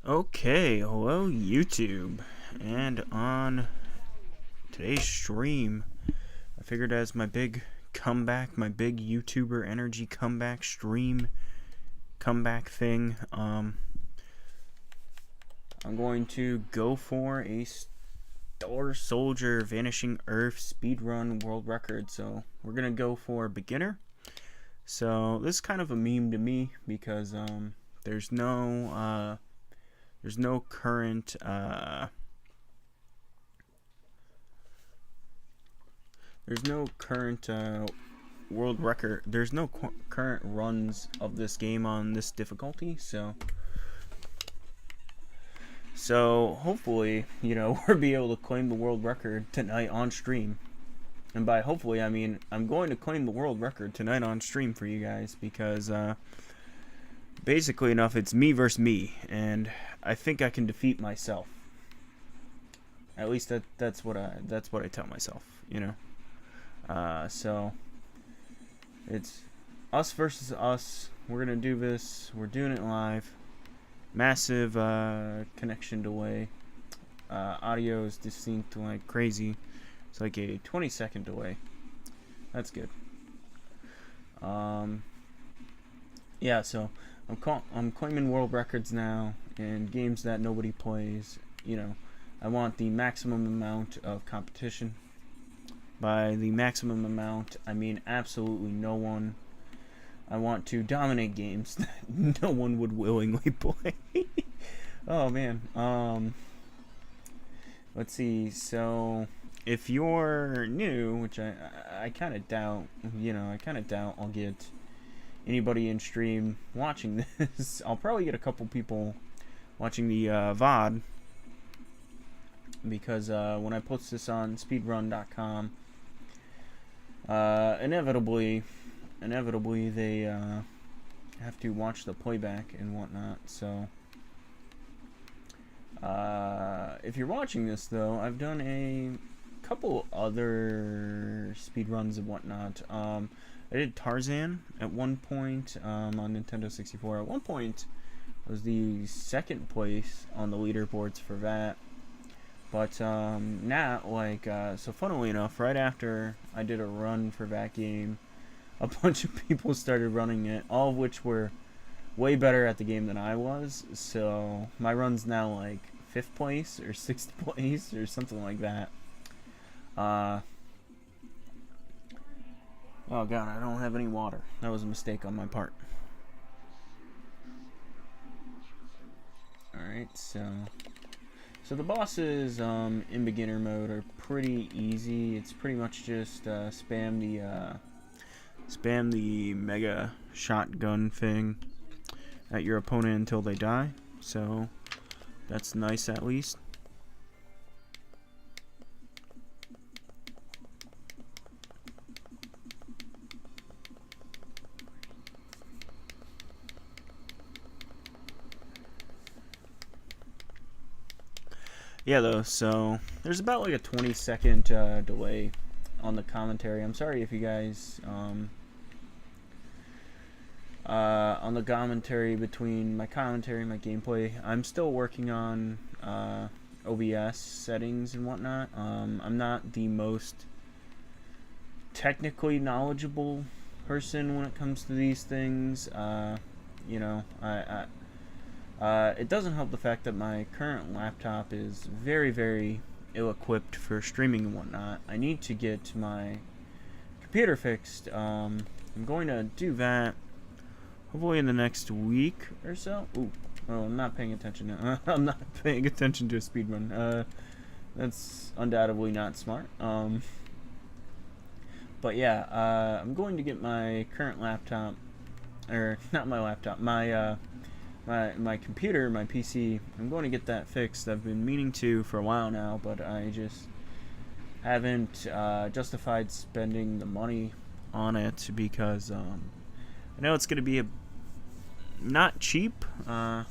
Okay, hello YouTube, and on today's stream, I figured as my big comeback, my big YouTuber energy comeback stream, comeback thing, I'm going to go for a Star Soldier Vanishing Earth Speedrun World Record. So we're gonna go for beginner. So this is kind of a meme to me because there's no current world record. There's no current runs of this game on this difficulty, so hopefully, we'll be able to claim the world record tonight on stream. And by hopefully, I mean I'm going to claim the world record tonight on stream for you guys because basically enough, it's me versus me, and I think I can defeat myself. At least that's what I tell myself, So it's us versus us. We're gonna do this. We're doing it live. Massive connection delay. Audio is distinct like crazy. It's like a 20-second delay. That's good. Yeah, so I'm claiming world records now in games that nobody plays. I want the maximum amount of competition. By the maximum amount, I mean absolutely no one. I want to dominate games that no one would willingly play. Oh man. Let's see. So if you're new, which I kind of doubt, I'll get anybody in stream watching this. I'll probably get a couple people watching the VOD because when I post this on speedrun.com, inevitably they have to watch the playback and whatnot. So if you're watching this though, I've done a couple other speedruns and whatnot. I did Tarzan at one point on Nintendo 64. At one point, I was the second place on the leaderboards for that. But now, so funnily enough, right after I did a run for that game, a bunch of people started running it, all of which were way better at the game than I was. So my run's now like 5th place or 6th place or something like that. Oh god, I don't have any water. That was a mistake on my part. Alright, so the bosses in beginner mode are pretty easy. It's pretty much just spam the mega shotgun thing at your opponent until they die. So that's nice at least. Yeah, though, so there's about like a 20-second delay on the commentary. I'm sorry if you guys on the commentary between my commentary and my gameplay. I'm still working on OBS settings and whatnot. I'm not the most technically knowledgeable person when it comes to these things. It doesn't help the fact that my current laptop is very, very ill-equipped for streaming and whatnot. I need to get my computer fixed. I'm going to do that hopefully in the next week or so. Ooh, oh, I'm not paying attention now. I'm not paying attention to a speedrun. That's undoubtedly not smart. But yeah, I'm going to get my current laptop, or not my laptop, my computer, my PC, I'm going to get that fixed. I've been meaning to for a while now, but I just haven't justified spending the money on it because I know it's going to be not cheap. I'm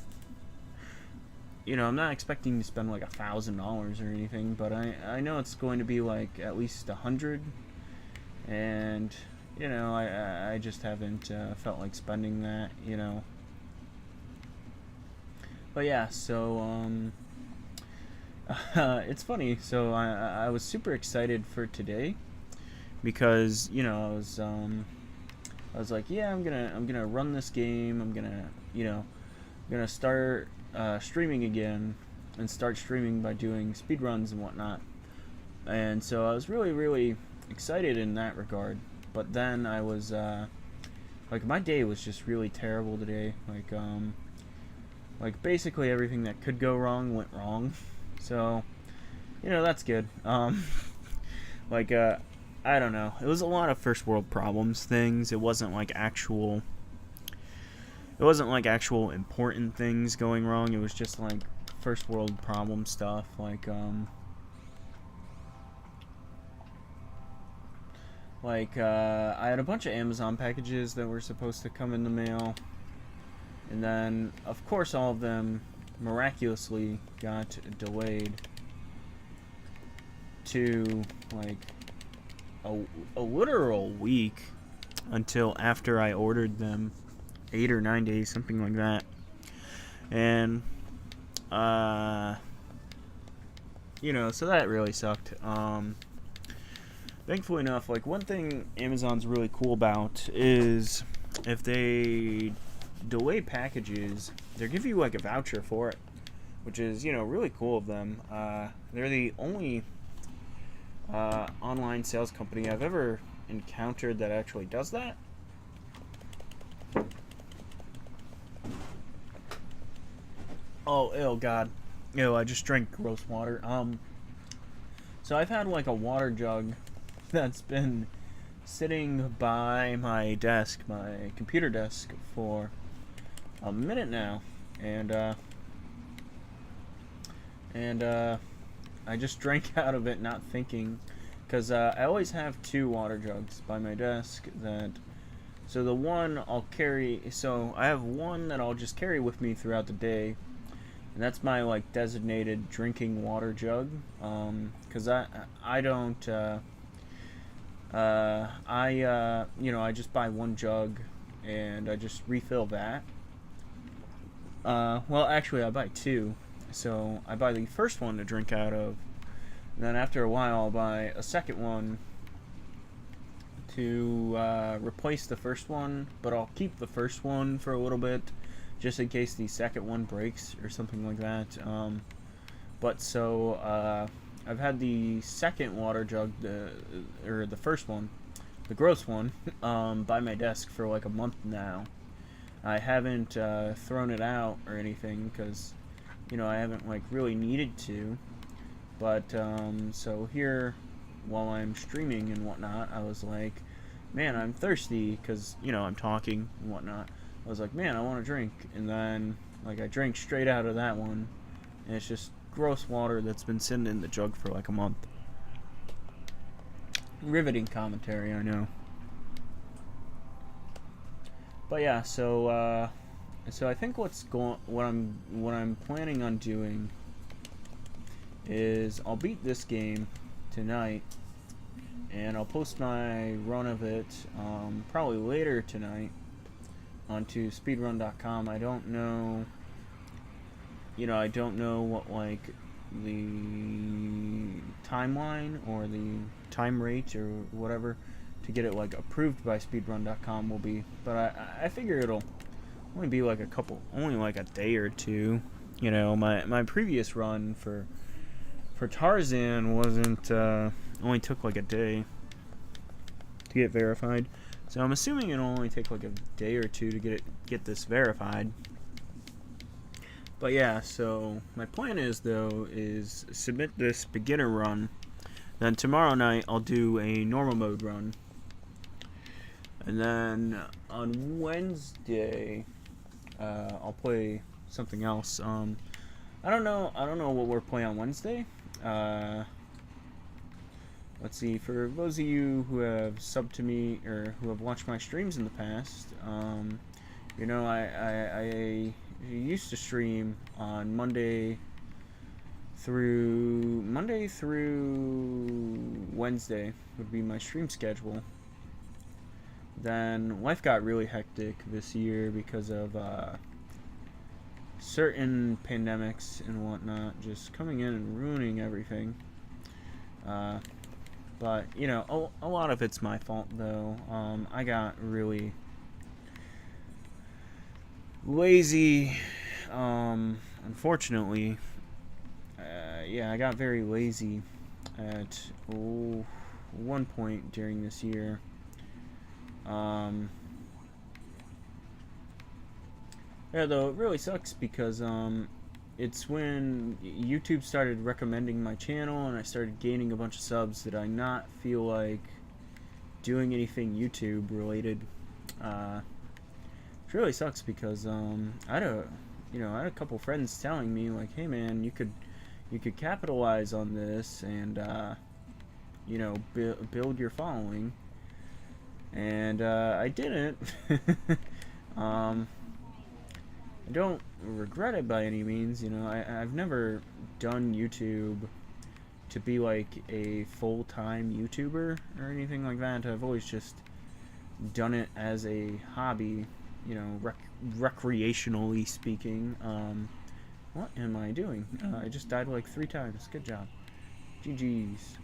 not expecting to spend like $1,000 or anything, but I know it's going to be like at least $100, and I just haven't felt like spending that. But yeah, so it's funny. So I was super excited for today because I was like, yeah, I'm gonna run this game. I'm gonna start streaming again and start streaming by doing speed runs and whatnot. And so I was really really excited in that regard. But then I was like my day was just really terrible today. Like basically everything that could go wrong went wrong. So that's good. Like I don't know. It was a lot of first world problems things. It wasn't like actual important things going wrong. It was just like first world problem stuff. I had a bunch of Amazon packages that were supposed to come in the mail, and then of course all of them miraculously got delayed to like a literal week until after I ordered them, 8 or 9 days, something like that. And so that really sucked. Thankfully enough, like one thing Amazon's really cool about is if they delay packages, they give you like a voucher for it, which is really cool of them. They're the only online sales company I've ever encountered that actually does that. Oh god, I just drank gross water. So I've had like a water jug that's been sitting by my desk, my computer desk, for a minute now, and I just drank out of it, not thinking, because I always have 2 water jugs by my desk. So the one I'll carry. So I have one that I'll just carry with me throughout the day, and that's my like designated drinking water jug. Because I don't. I just buy one jug, and I just refill that. Well, actually, I buy 2. So I buy the first one to drink out of, and then after a while I'll buy a second one to replace the first one, but I'll keep the first one for a little bit just in case the second one breaks or something like that. I've had the second water jug, or the first one, the gross one, by my desk for like a month now. I haven't thrown it out or anything because I haven't like really needed to, but so here while I'm streaming and whatnot, I was like, man, I'm thirsty because I'm talking and whatnot. I was like, man, I want to drink, and then like I drank straight out of that one, and it's just gross water that's been sitting in the jug for like a month. Riveting commentary, I know. But yeah, so I think what I'm planning on doing is I'll beat this game tonight, and I'll post my run of it probably later tonight onto speedrun.com. I don't know what like the timeline or the time rate or whatever to get it like approved by speedrun.com will be, but I figure it'll only be like only like a day or two. My previous run for Tarzan wasn't only took like a day to get verified, so I'm assuming it'll only take like a day or two to get this verified. But yeah, so my plan is submit this beginner run, then tomorrow night I'll do a normal mode run, and then on Wednesday I'll play something else. I don't know what we're playing on Wednesday. Let's see, for those of you who have subbed to me or who have watched my streams in the past, I used to stream on Monday through Wednesday would be my stream schedule. Then life got really hectic this year because of certain pandemics and whatnot just coming in and ruining everything. But, you know, a lot of it's my fault, though. I got really lazy, unfortunately. Yeah, I got very lazy at one point during this year. Yeah, though, it really sucks because, it's when YouTube started recommending my channel and I started gaining a bunch of subs that I not feel like doing anything YouTube related. It really sucks because I had a couple friends telling me like, hey man, you could capitalize on this and build your following, and I didn't. I don't regret it by any means. You know, I've never done YouTube to be like a full-time YouTuber or anything like that. I've always just done it as a hobby, you know, recreationally speaking. What am I doing? I just died like 3 times. Good job. GG's.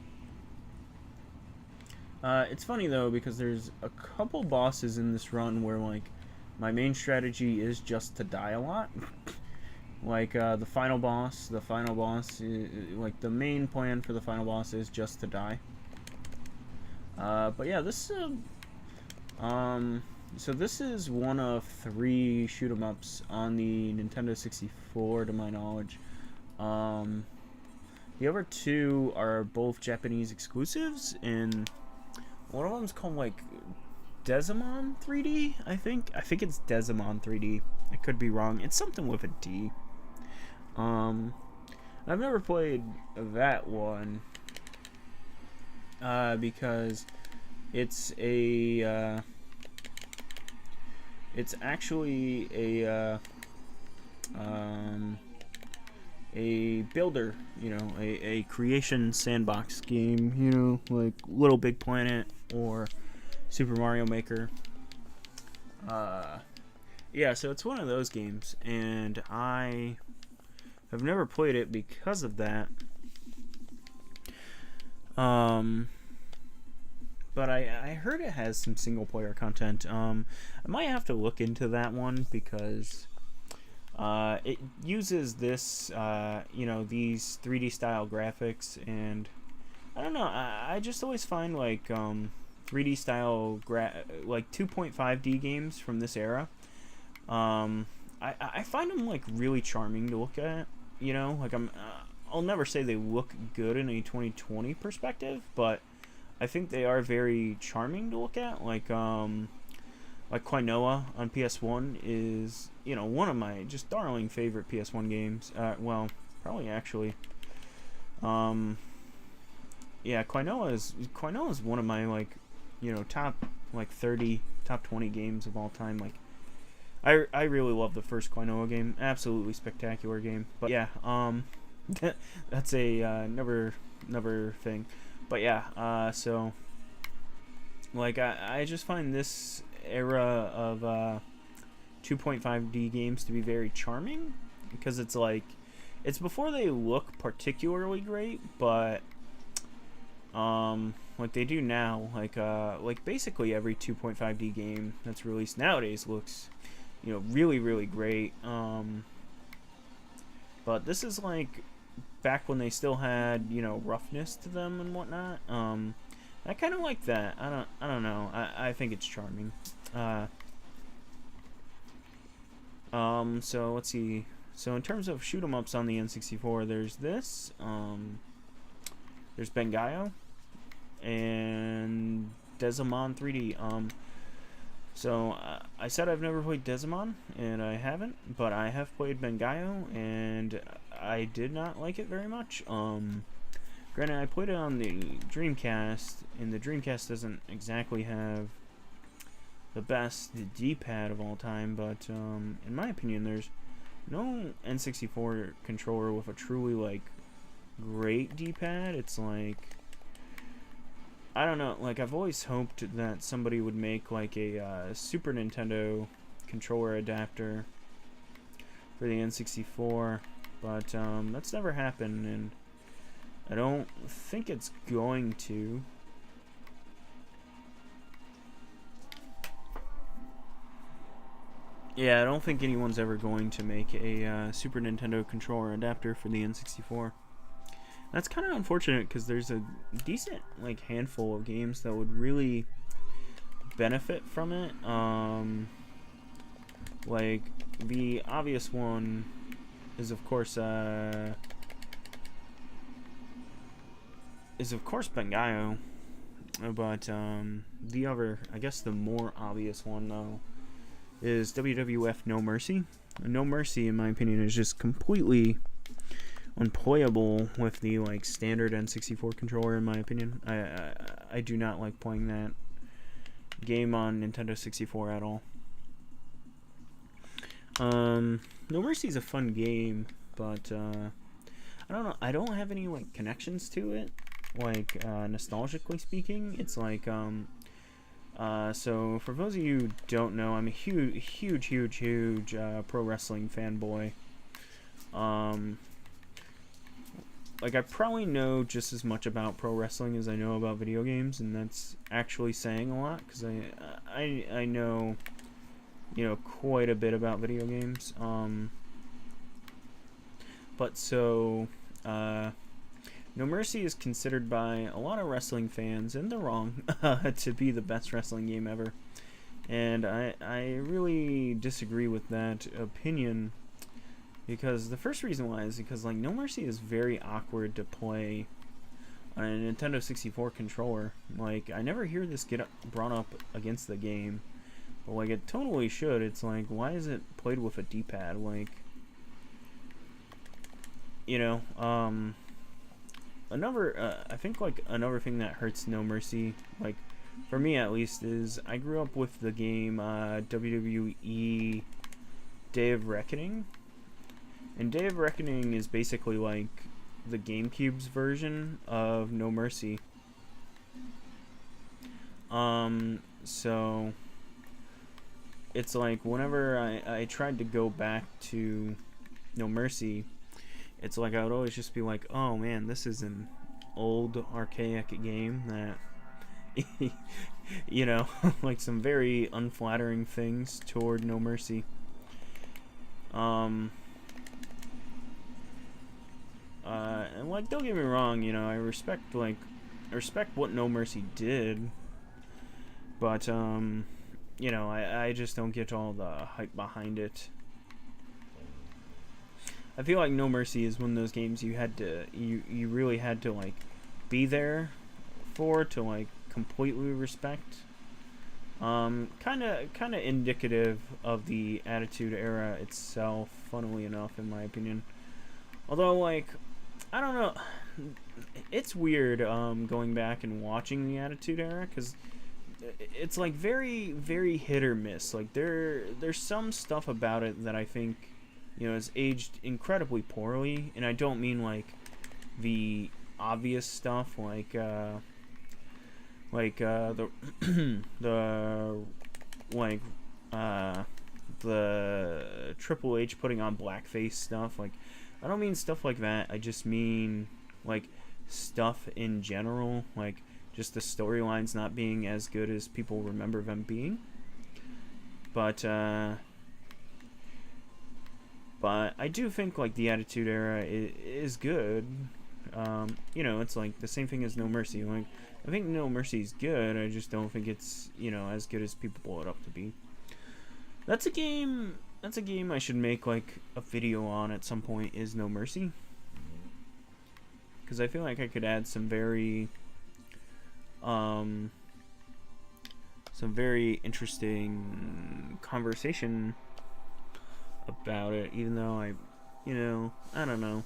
It's funny though because there's a couple bosses in this run where like my main strategy is just to die a lot. Like the final boss is, like the main plan for the final boss is just to die. But yeah, this so this is one of 3 shoot 'em ups on the Nintendo 64 to my knowledge. The other 2 are both Japanese exclusives, and one of them's called like Desamon 3D, I think it's Desamon 3D. I could be wrong. It's something with a D. I've never played that one because it's actually a builder, you know, a creation sandbox game, you know, like Little Big Planet or Super Mario Maker. Yeah, so it's one of those games, and I have never played it because of that. But I heard it has some single player content. I might have to look into that one because it uses this, you know, these 3D style graphics, and I don't know. I just always find like 3D style like 2.5D games from this era. I find them like really charming to look at. You know, like I'll never say they look good in a 2020 perspective, but I think they are very charming to look at. Like Quinoa on PS1 is, you know, one of my just darling favorite PS1 games. Well, probably actually. Yeah, Quinoa is one of my like, you know, top like 30, top 20 games of all time. Like, I really love the first Quinoa game. Absolutely spectacular game. But yeah, that's a another thing. But yeah, so like I just find this era of 2.5D games to be very charming because it's like it's before they look particularly great, but like they do now. Like basically every 2.5D game that's released nowadays looks, you know, really, really great. But this is like back when they still had, you know, roughness to them and whatnot. I kind of like that. I don't know. I think it's charming. So let's see. So in terms of shoot 'em ups on the N64, there's this. There's Bengayo and Desamon 3D. So I said I've never played Desamon, and I haven't, but I have played Bengayo, and I did not like it very much. Granted, I played it on the Dreamcast, and the Dreamcast doesn't exactly have the best D-pad of all time, but in my opinion, there's no N64 controller with a truly like great D-pad. It's like, I don't know, like I've always hoped that somebody would make like a Super Nintendo controller adapter for the N64, but that's never happened, and I don't think it's going to. Yeah, I don't think anyone's ever going to make a Super Nintendo controller adapter for the N64. That's kind of unfortunate because there's a decent like handful of games that would really benefit from it. Like the obvious one is of course Bangayo, but the other, I guess the more obvious one though, is WWF No Mercy. No Mercy, in my opinion, is just completely unplayable with the like standard N64 controller. In my opinion, I do not like playing that game on Nintendo 64 at all. No Mercy is a fun game, but I don't know. I don't have any like connections to it. Like nostalgically speaking, it's like so for those of you who don't know, I'm a huge pro wrestling fanboy. Like I probably know just as much about pro wrestling as I know about video games, and that's actually saying a lot because I know, you know, quite a bit about video games. But so No Mercy is considered by a lot of wrestling fans, and they're wrong, to be the best wrestling game ever. And I really disagree with that opinion, because the first reason why is because like No Mercy is very awkward to play on a Nintendo 64 controller. Like I never hear this get brought up against the game, but like it totally should. It's like, why is it played with a D-pad? Like, you know, I think like another thing that hurts No Mercy, like for me at least, is I grew up with the game WWE Day of Reckoning, and Day of Reckoning is basically like the GameCube's version of No Mercy. So it's like whenever I tried to go back to No Mercy, it's like I would always just be like, oh man, this is an old archaic game that you know, like some very unflattering things toward No Mercy. And like, don't get me wrong, you know, I respect what No Mercy did, but you know, I just don't get all the hype behind it. I feel like No Mercy is one of those games you really had to like be there for to like completely respect. Kind of indicative of the Attitude Era itself, funnily enough, in my opinion. Although, like, I don't know, it's weird going back and watching the Attitude Era, because it's like very, very hit or miss. Like there's some stuff about it that I think, you know, is aged incredibly poorly, and I don't mean like the obvious stuff like the the Triple H putting on blackface stuff. Like, I don't mean stuff like that. I just mean like stuff in general, like just the storylines not being as good as people remember them being. But I do think like the Attitude Era is good. You know, it's like the same thing as No Mercy. Like, I think No Mercy is good. I just don't think it's, you know, as good as people blow it up to be. That's a game I should make like a video on at some point, is No Mercy, because I feel like I could add some very interesting conversation about it, even though I don't know.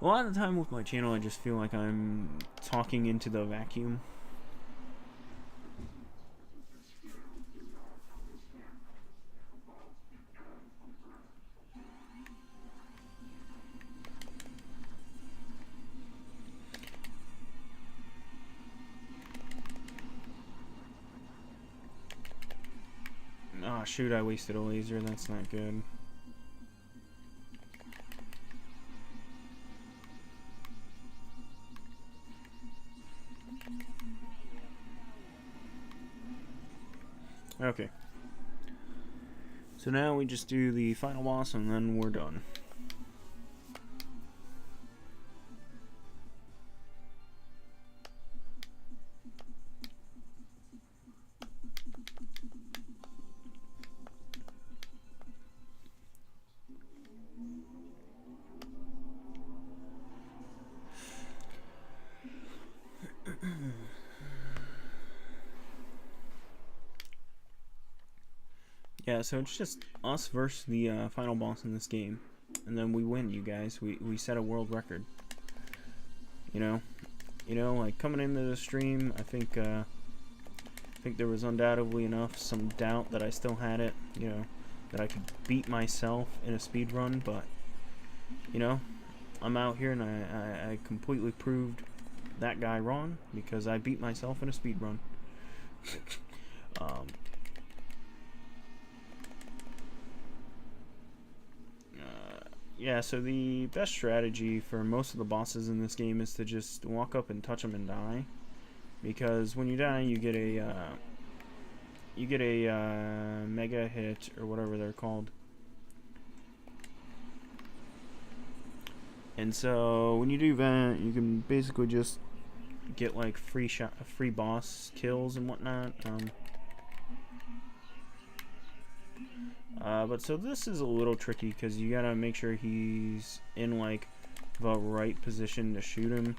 A lot of the time with my channel, I just feel like I'm talking into the vacuum. Oh shoot, I wasted a laser, that's not good. Okay. So now we just do the final boss and then we're done. Yeah, so it's just us versus the final boss in this game, and then we win, you guys. We set a world record. You know, like coming into the stream, I think there was undoubtedly some doubt that I still had it. You know, that I could beat myself in a speed run, but you know, I'm out here and I completely proved that guy wrong because I beat myself in a speed run. Yeah, so the best strategy for most of the bosses in this game is to just walk up and touch them and die, because when you die, you get a mega hit or whatever they're called. And so when you do that, you can basically just get like free boss kills and whatnot. But so this is a little tricky because you gotta make sure he's in like the right position to shoot him.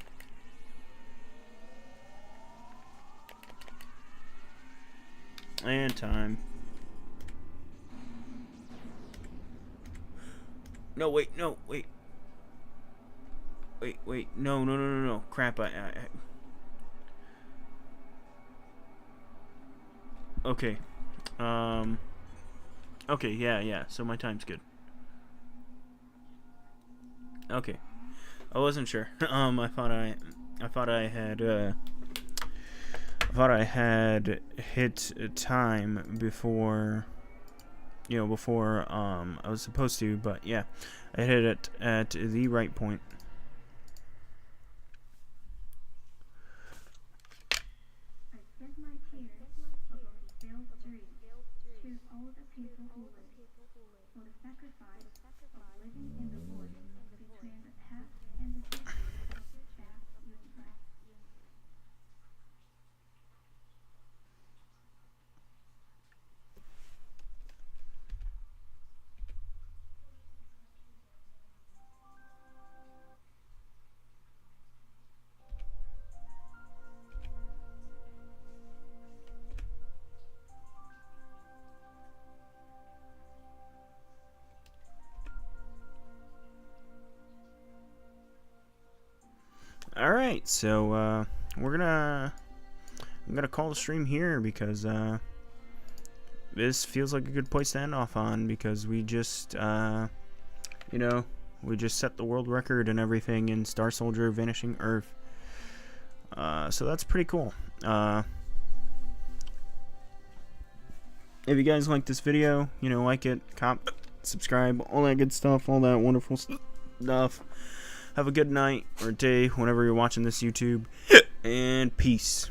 And time. No, wait, no, wait. Wait, no. Crap, Okay. Okay, yeah, so my time's good. Okay. I wasn't sure. I thought I had hit time before, I was supposed to, but yeah, I hit it at the right point. Alright, so I'm gonna call the stream here because this feels like a good place to end off on, because we just we just set the world record and everything in Star Soldier Vanishing Earth. So that's pretty cool. If you guys like this video, like it, comment, subscribe, all that good stuff, all that wonderful stuff. Have a good night or day whenever you're watching this YouTube, and peace.